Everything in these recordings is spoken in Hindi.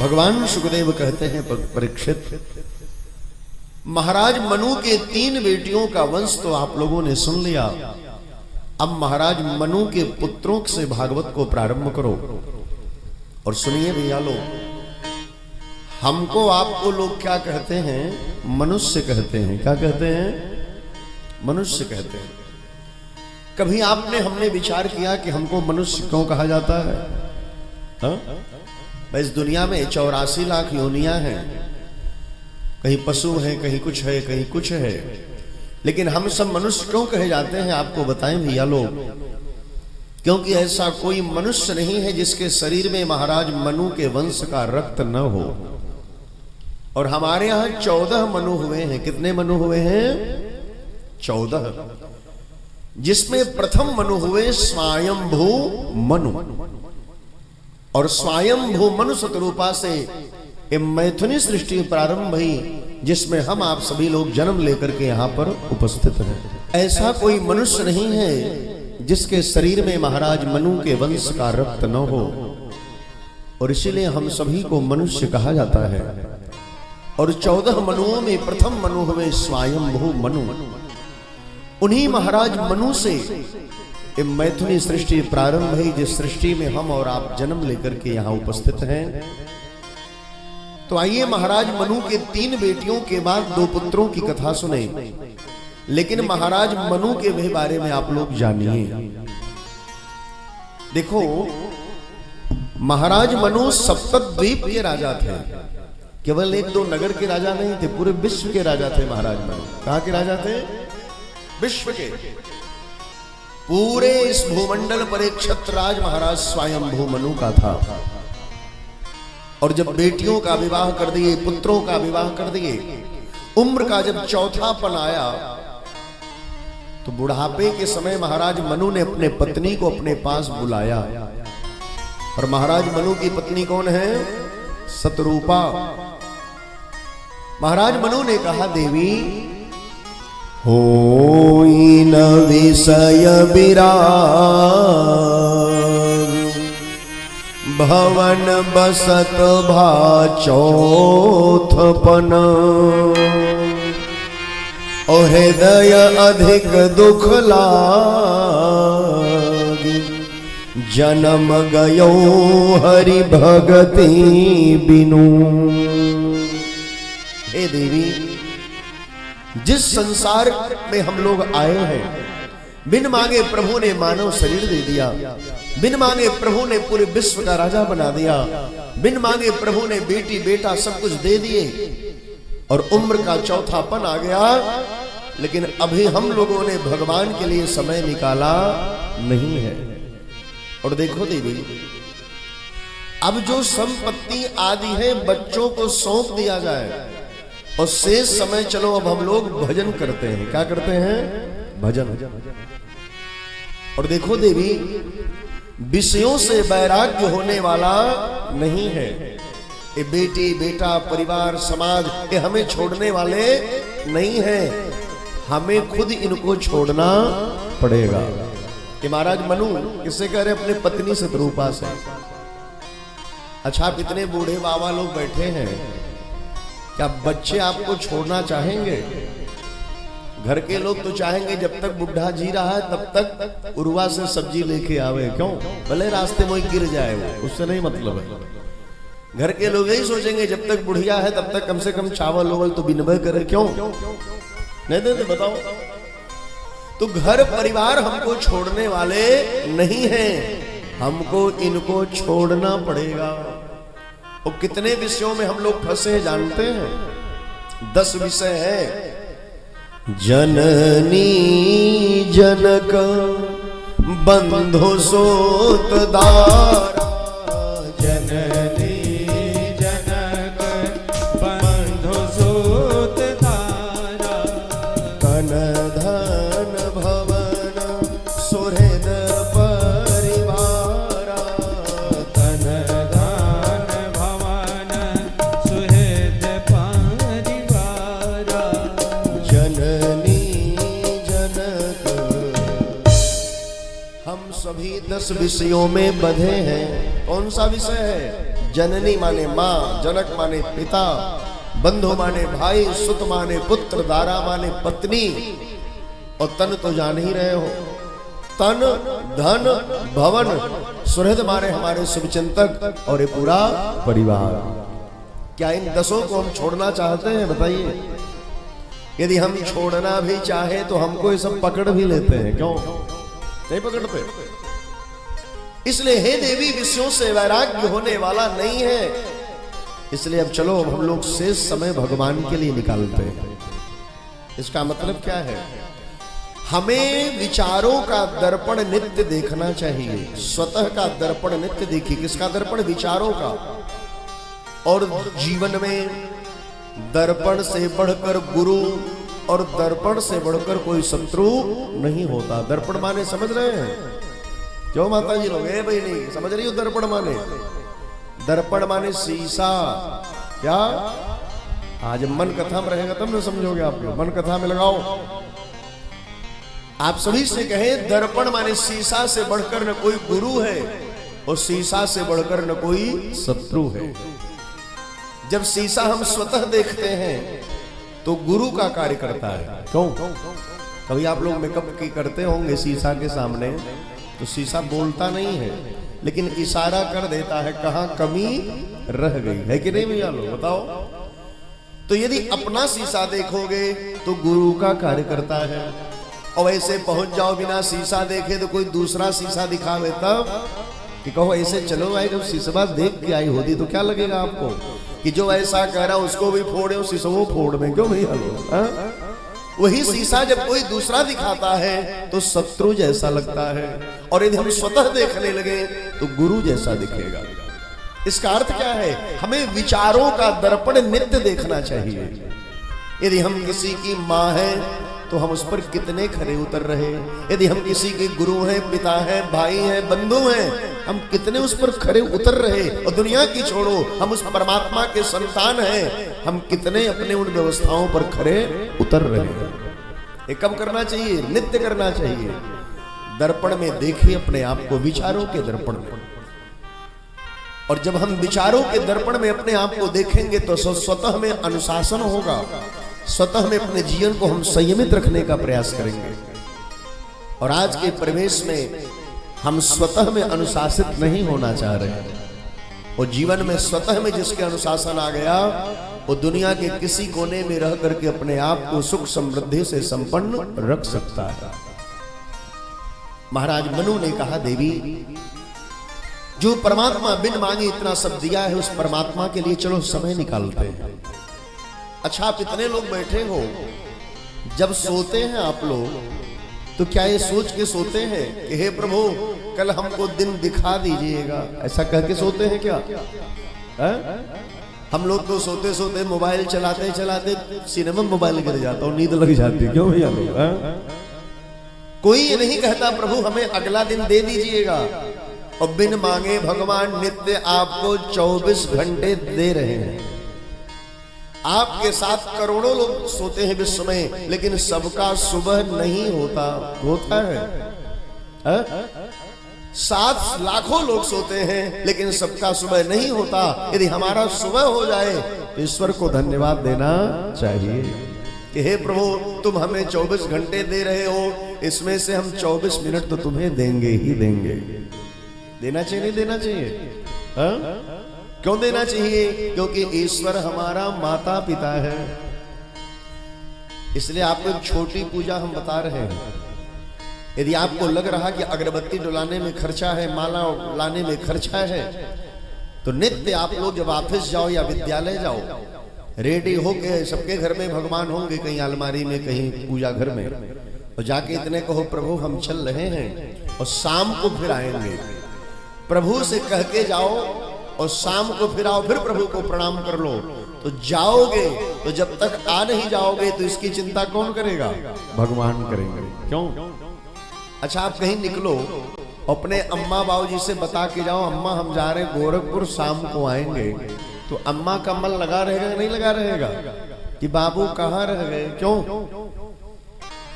भगवान सुखदेव कहते हैं परीक्षित, महाराज मनु के 3 बेटियों का वंश तो आप लोगों ने सुन लिया। अब महाराज मनु के पुत्रों से भागवत को प्रारंभ करो। और सुनिए भैया लोग, हमको आपको लोग क्या कहते हैं? मनुष्य कहते हैं। क्या कहते हैं? मनुष्य कहते हैं। कभी आपने हमने विचार किया कि हमको मनुष्य क्यों कहा जाता है? इस दुनिया में 84 लाख योनियां हैं, कहीं पशु हैं, कहीं कुछ है, कहीं कुछ है, लेकिन हम सब मनुष्य क्यों कहे जाते हैं? आपको बताएं भैया लोग, क्योंकि ऐसा कोई मनुष्य नहीं है जिसके शरीर में महाराज मनु के वंश का रक्त न हो। और हमारे यहां 14 मनु हुए हैं। कितने मनु हुए हैं? 14, जिसमें प्रथम मनु हुए स्वयंभू मनु। और स्वयंभू मनु शतरूपा से मैथुनी सृष्टि प्रारंभ हुई, जिसमें हम आप सभी लोग जन्म लेकर के यहाँ पर उपस्थित हैं। ऐसा कोई मनुष्य नहीं है जिसके शरीर में महाराज मनु के वंश का रक्त न हो, और इसीलिए हम सभी को मनुष्य कहा जाता है। और 14 मनुओं में प्रथम मनु हुए स्वयंभू मनु। उन्हीं महाराज मनु से मैथुनी सृष्टि प्रारंभ हुई, जिस सृष्टि में हम और आप जन्म लेकर के यहाँ उपस्थित हैं। तो आइए महाराज मनु के 3 बेटियों के बाद 2 पुत्रों की कथा सुने, लेकिन महाराज मनु के भी बारे में आप लोग जानिए। देखो, महाराज मनु सप्तद्वीप के राजा थे। केवल 1-2 नगर के राजा नहीं थे, पूरे विश्व के राजा थे महाराज मनु। कहां के राजा थे? विश्व के। पूरे इस भूमंडल पर एक छत्रराज महाराज स्वयंभू मनु का था। और जब बेटियों का विवाह कर दिए, पुत्रों का विवाह कर दिए, उम्र का जब चौथापन आया, तो बुढ़ापे के समय महाराज मनु ने अपने पत्नी को अपने पास बुलाया। और महाराज मनु की पत्नी कौन है? शतरूपा। महाराज मनु ने कहा, देवी होई न विषय विराग, भवन बसत भा चौथपन, ओ हृदय अधिक दुख लागी, जन्म गयो हरि भगति बिनु। हे देवी, जिस संसार में हम लोग आए हैं, बिन मांगे प्रभु ने मानव शरीर दे दिया, बिन मांगे प्रभु ने पूरे विश्व का राजा बना दिया, बिन मांगे प्रभु ने बेटी बेटा सब कुछ दे दिए, और उम्र का चौथापन आ गया, लेकिन अभी हम लोगों ने भगवान के लिए समय निकाला नहीं है। और देखो देवी, अब जो संपत्ति आदि है बच्चों को सौंप दिया जाए, और शेष समय चलो अब हम लोग भजन करते हैं। क्या करते हैं? भजन। और देखो देवी, विषयों से वैराग्य होने वाला नहीं है। ये बेटी बेटा परिवार समाज ये हमें छोड़ने वाले नहीं है, हमें खुद इनको छोड़ना पड़ेगा। कि महाराज मनु किससे कह रहे? अपने पत्नी शतरूपा से। अच्छा, आप इतने बूढ़े बाबा लोग बैठे हैं, क्या बच्चे आपको छोड़ना चाहेंगे? घर के लोग तो चाहेंगे जब तक बुढ़ा जी रहा है तब तक उर्वा से सब्जी लेके आवे। क्यों? भले रास्ते में गिर जाए, वो उससे नहीं मतलब है। घर के लोग यही सोचेंगे जब तक बुढ़िया है तब तक कम से कम चावल ओवल तो बिनबे करे। क्यों नहीं देते बताओ? तो घर परिवार हमको छोड़ने वाले नहीं हैं, हमको इनको छोड़ना पड़ेगा। और कितने विषयों में हम लोग फंसे जानते हैं? 10 विषय है। जननी जनक बंधु सोत दारा, जननी जनक बंधु सोत दारा, कन धन भवन सुहृद परिवारा, तन दान भवन सुहृद परिवारा, जननी जनक। हम सभी 10 विषयों में बंधे हैं। कौन सा विषय है? जननी माने माँ, जनक माने पिता, बंधु माने भाई, सुत माने पुत्र, दारा माने पत्नी, और तन तो जान ही रहे हो, तन धन भवन सुहृद माने हमारे शुभचिंतक और ये पूरा परिवार। क्या इन 10 को हम छोड़ना चाहते हैं? बताइए। यदि हम छोड़ना भी चाहे तो हमको ये सब पकड़ भी लेते हैं, क्यों नहीं पकड़ते? इसलिए हे देवी, विषयों से वैराग्य होने वाला नहीं है। इसलिए अब चलो हम लोग शेष समय भगवान के लिए निकालते हैं। इसका मतलब क्या है? हमें विचारों का दर्पण नित्य देखना चाहिए। स्वतः का दर्पण नित्य देखिए। किसका दर्पण? विचारों का। और जीवन में दर्पण से बढ़कर गुरु और दर्पण से बढ़कर कोई शत्रु नहीं होता। दर्पण माने समझ रहे हैं? क्यों माता जी लोग? भाई नहीं समझ रही हो दर्पण माने? दर्पण माने शीशा। क्या? आज मन कथा में रहेगा तब ना समझोगे आप लोग। मन कथा में लगाओ। आप सभी से कहें, दर्पण माने शीशा से बढ़कर न कोई गुरु है और शीशा से बढ़कर न कोई शत्रु है। जब शीशा हम स्वतः देखते हैं तो गुरु का कार्य करता है। क्यों? कभी आप लोग मेकअप की करते होंगे शीशा के सामने, तो शीशा बोलता नहीं है लेकिन इशारा कर देता है कहां कमी रह गई है कि नहीं भैया लोग? बताओ। तो यदि अपना शीशा देखोगे तो गुरु का कार्य करता है, और वैसे पहुंच जाओ बिना शीशा देखे तो कोई दूसरा शीशा दिखावे तब कि कहो ऐसे चलो भाई, जब शीशा देख के आई होती तो क्या लगेगा आपको कि जो ऐसा कह रहा उसको भी फोड़े, शीशा वो फोड़ में। क्यों भैया लोग? वही शीशा जब कोई दूसरा दिखाता है तो शत्रु जैसा लगता है, और यदि हम स्वतः देखने लगे तो गुरु जैसा दिखेगा। इसका अर्थ क्या है? हमें विचारों का दर्पण नित्य देखना चाहिए। यदि हम किसी की माँ है तो हम उस पर कितने खरे उतर रहे। यदि हम किसी के गुरु हैं, पिता हैं, भाई हैं, बंधु हैं, हम कितने उस पर खरे उतर रहे। और दुनिया की छोड़ो, हम उस परमात्मा के संतान हैं, हम कितने अपने उन व्यवस्थाओं पर खरे उतर रहे हैं। ये कब करना चाहिए? नित्य करना चाहिए। दर्पण में देखिए अपने आप को, विचारों के दर्पण में। और जब हम विचारों के दर्पण में अपने आप को देखेंगे तो स्वतः में अनुशासन होगा। स्वतः में अपने जीवन को हम संयमित रखने का प्रयास करेंगे। और आज के परिवेश में हम स्वतः में अनुशासित नहीं होना चाह रहे हैं। और जीवन में स्वतः में जिसके अनुशासन आ गया वो दुनिया के किसी कोने में रह करके अपने आप को सुख समृद्धि से संपन्न रख सकता है। महाराज मनु ने कहा, देवी जो परमात्मा बिन मांगे इतना सब दिया है, उस परमात्मा के लिए चलो समय निकालते हैं। अच्छा, आप इतने लोग बैठे हो, जब सोते हैं आप लोग तो क्या ये सोच के सोते हैं कि हे प्रभु कल हमको दिन दिखा दीजिएगा? ऐसा कह के सोते हैं क्या? हम लोग तो सोते सोते मोबाइल चलाते चलाते सिनेमा मोबाइल गिर जाता और नींद लग जाती है। क्यों भैया लोग? कोई ये नहीं कहता प्रभु हमें अगला दिन दे दीजिएगा। और बिन मांगे भगवान नित्य आपको 24 घंटे दे रहे हैं। आपके साथ करोड़ों लोग सोते हैं विश्व में, लेकिन सबका सुबह नहीं होता। होता है? 7 लाखों लोग सोते हैं लेकिन सबका सुबह नहीं होता। यदि हमारा सुबह हो जाए तो ईश्वर को धन्यवाद देना चाहिए कि हे प्रभु तुम हमें 24 घंटे दे रहे हो, इसमें से हम 24 मिनट तो तुम्हें देंगे ही देंगे। देना चाहिए नहीं देना चाहिए? क्यों देना चाहिए? क्योंकि ईश्वर हमारा माता पिता है। इसलिए आपको एक छोटी पूजा हम बता रहे हैं। यदि आपको लग रहा कि अगरबत्ती डुलाने में खर्चा है, माला लाने में खर्चा है, तो नित्य आप लोग जब ऑफिस जाओ या विद्यालय जाओ, रेडी होके, सबके घर में भगवान होंगे, कहीं अलमारी में, कहीं पूजा घर में, और जाके इतने कहो प्रभु हम चल रहे हैं और शाम को फिर आएंगे। प्रभु से कह के जाओ और शाम को फिर आओ, फिर प्रभु को प्रणाम कर लो। तो जाओगे तो जब तक आ नहीं जाओगे तो इसकी चिंता कौन करेगा? भगवान करेंगे। क्यों? अच्छा, आप कहीं निकलो, अपने अम्मा बाबूजी से बता के जाओ अम्मा हम जा रहे गोरखपुर, शाम को आएंगे, तो अम्मा का मन लगा रहेगा नहीं लगा रहेगा कि बाबू कहाँ रह गए? क्यों?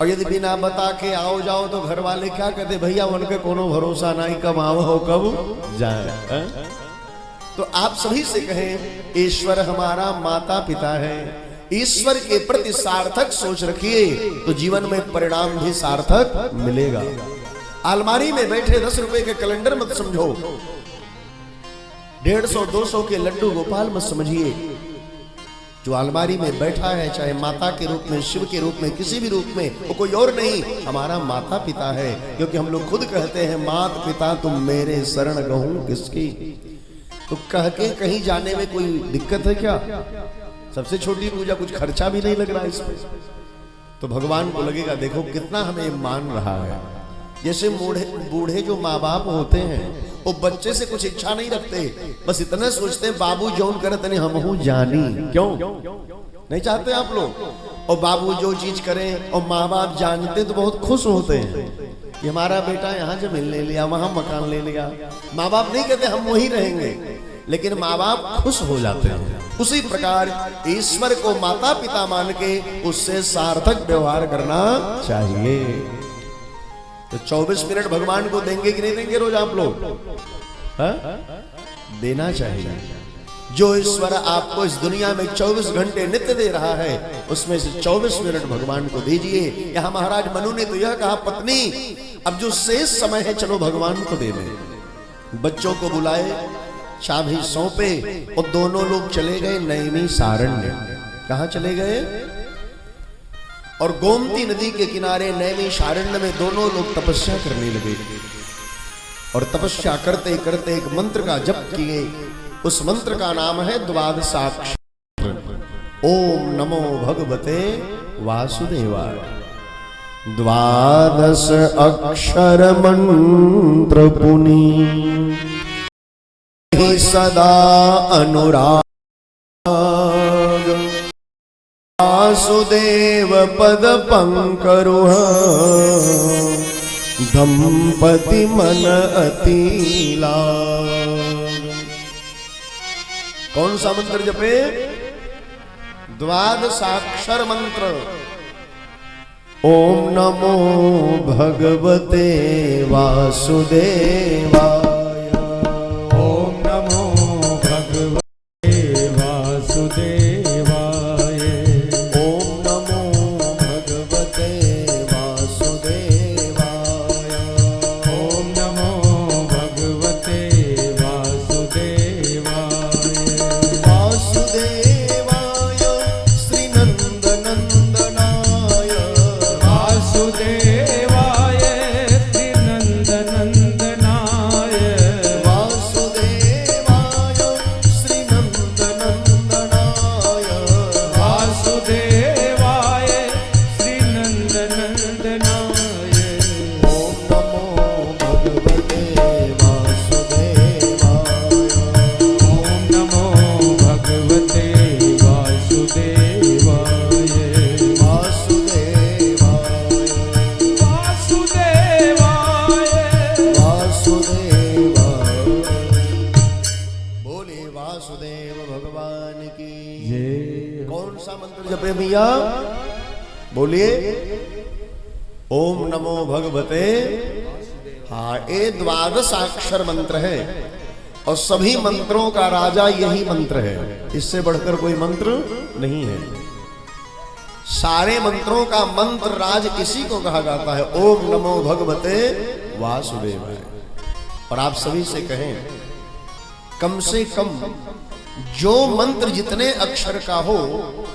और यदि बिना बता के आओ जाओ तो घर वाले क्या कहते? भैया उनके कोनो भरोसा नहीं, कब आओ कब जाए। तो आप सभी से कहें, ईश्वर हमारा माता पिता है। ईश्वर के प्रति सार्थक सोच रखिए तो जीवन में परिणाम भी सार्थक मिलेगा। अलमारी में बैठे 10 रुपए के कैलेंडर मत समझो, 150-200 के लड्डू गोपाल मत समझिए। जो अलमारी में बैठा है, चाहे माता के रूप में, शिव के रूप में, किसी भी रूप में, वो कोई और नहीं, हमारा माता पिता है। क्योंकि हम लोग खुद कहते हैं, मात पिता तुम मेरे शरण गहूं किसकी। तो कह के कहीं जाने में कोई दिक्कत है क्या? सबसे छोटी पूजा, कुछ खर्चा भी नहीं लग रहा इसमें। तो भगवान को लगेगा देखो कितना हमें मान रहा है। जैसे बूढ़े जो माँ बाप होते हैं, वो बच्चे से कुछ इच्छा नहीं रखते, बस इतना सोचते हैं बाबू जौन करे तने हमहू जानी। क्यों नहीं चाहते आप लोग? और बाबू जो चीज करें और माँ बाप जानते तो बहुत खुश होते हैं कि हमारा बेटा यहाँ जमीन ले लिया, वहां मकान ले लिया। माँ बाप नहीं कहते हम वहीं रहेंगे, लेकिन माँ बाप खुश हो जाते हैं। उसी प्रकार ईश्वर को माता पिता मान के उससे सार्थक व्यवहार करना चाहिए। तो 24 मिनट भगवान को देंगे कि नहीं देंगे रोज आप लोग? देना चाहिए। जो ईश्वर आपको इस दुनिया में 24 घंटे नित्य दे रहा है, उसमें से 24 मिनट भगवान को दीजिए। यहाँ महाराज मनु ने तो यह कहा, पत्नी अब जो शेष समय है चलो भगवान को दे दें। बच्चों को बुलाए, चाबी सौंपे और दोनों लोग चले गए नैमिषारण्य। कहाँ चले गए? और गोमती नदी के किनारे नैमिषारण्य में दोनों लोग तपस्या करने लगे। और तपस्या करते करते एक मंत्र का जप किए। उस मंत्र का नाम है द्वादशाक्षर। ओम नमो भगवते वासुदेवाय। द्वादश अक्षर मंत्र पुनि सदा अनुराग। वासुदेव पद पंकरुह दंपति मन अति लाग। कौन सा मंत्र जपे? द्वादशाक्षर मंत्र। ओम नमो भगवते वासुदेवाय। ओम नमो भगवते वासुदेवाय। ओम नमो भगवते वासुदेवाय। ओम नमो भगवते वासुदेवाय। वासुदेवाय श्री नंद नंदनाय। वासुदेवाय श्री नंद नंदनाय। वासुदेवाय श्री नंद नंदनाय। वासुदेवाय श्री नंद नंदनाय। ओम नमो भगवते वासुदेवाय। ओम नमो भगवते वासुदेवाय। वासुदेवाय वासुदेवाय। बोले वासुदेव भगवान की। जय। कौन सा मंत्र जपे भैया? बोलिए। ओम नमो भगवते। हाँ, ये द्वादशाक्षर मंत्र है और सभी मंत्रों का राजा यही मंत्र है। इससे बढ़कर कोई मंत्र नहीं है। सारे मंत्रों का मंत्र राज इसी को कहा जाता है, ओम नमो भगवते वासुदेवाय। और आप सभी से कहें, कम से कम जो मंत्र जितने अक्षर का हो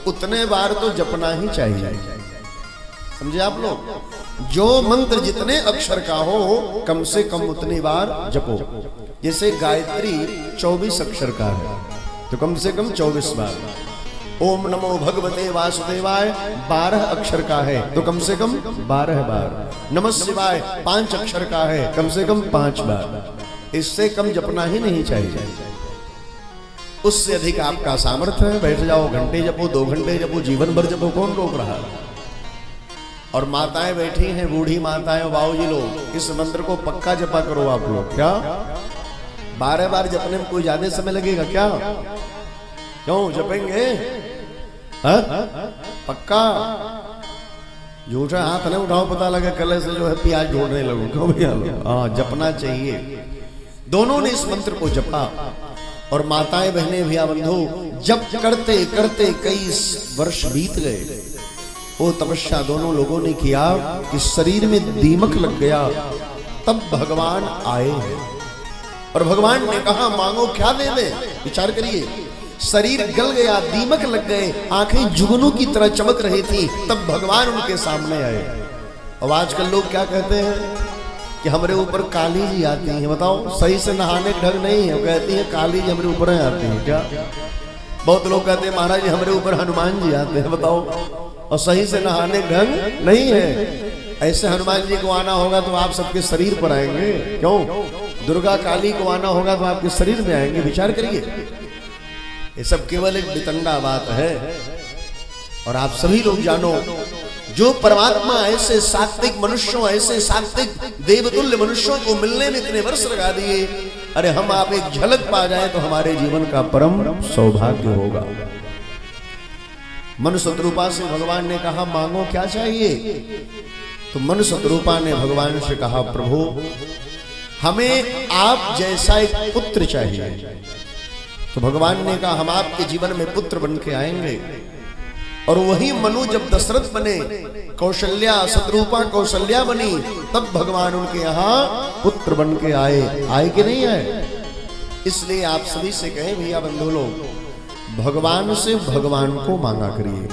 उतने बार तो जपना ही चाहिए। समझे आप लोग? जो मंत्र जितने अक्षर का हो कम से कम उतनी बार जपो। जैसे गायत्री 24 अक्षर का है तो कम से कम 24 बार। ओम नमो भगवते वासुदेवाय 12 अक्षर का है तो कम से कम 12 बार। नमः शिवाय 5 अक्षर का है, कम से कम 5 बार। इससे कम जपना ही नहीं चाहिए। उससे अधिक आपका सामर्थ्य है, बैठ जाओ, घंटे जपो, 2 घंटे जपो, जीवन भर जपो, कौन रोक रहा है? और माताएं बैठी हैं, बूढ़ी माताएं, बाबूजी लोग, इस मंत्र को पक्का जपा करो आप लोग। क्या 12 बार जपने में कोई ज्यादा समय लगेगा क्या? क्यों जपेंगे? पक्का? झूठा हाथ न उठाओ, पता लगा कल से जो है प्याज ढूंढने लगो। क्यों भैया? हाँ, जपना चाहिए। दोनों ने इस मंत्र को जपा और माताएं बहनें भैया बंधु, जब करते करते कई वर्ष बीत गए, वो तपस्या दोनों लोगों ने किया कि शरीर में दीमक लग गया, तब भगवान आए हैं और भगवान ने कहा मांगो क्या दे दे। विचार करिए, शरीर गल गया, दीमक लग गए, आंखें जुगनू की तरह चमक रही थी, तब भगवान उनके सामने आए। और आजकल लोग क्या कहते हैं कि हमारे ऊपर काली जी आती है। बताओ, सही से नहाने का ढंग नहीं है, वो कहती है काली जी हमारे ऊपर आती है। क्या बहुत लोग कहते हैं महाराज जी हमारे ऊपर हनुमान जी आते हैं। बताओ, और सही से नहाने का ढंग नहीं है। ऐसे हनुमान जी को आना होगा तो आप सबके शरीर पर आएंगे, क्यों? दुर्गा काली को आना होगा तो आपके शरीर में आएंगे। विचार करिए, ये सब केवल एक वितंडा बात है। और आप सभी लोग जानो, जो परमात्मा ऐसे सात्विक मनुष्यों, ऐसे सात्विक देवतुल्य मनुष्यों को मिलने में इतने वर्ष लगा दिए, अरे हम आप एक झलक पा जाए तो हमारे जीवन का परम सौभाग्य होगा। मनु शत्रुपा से भगवान ने कहा मांगो क्या चाहिए। तो मनु शत्रुपा ने भगवान से कहा प्रभु हमें आप जैसा एक पुत्र चाहिए। तो भगवान ने कहा हम आपके जीवन में पुत्र बन के आएंगे। और वही मनु जब दशरथ बने, कौशल्या शत्रुपा कौशल्या बनी, तब भगवान उनके यहाँ पुत्र बन के आए। आए कि नहीं आए? इसलिए आप सभी से कहें भैया बंधु लोग, भगवान से भगवान को मांगा करिए।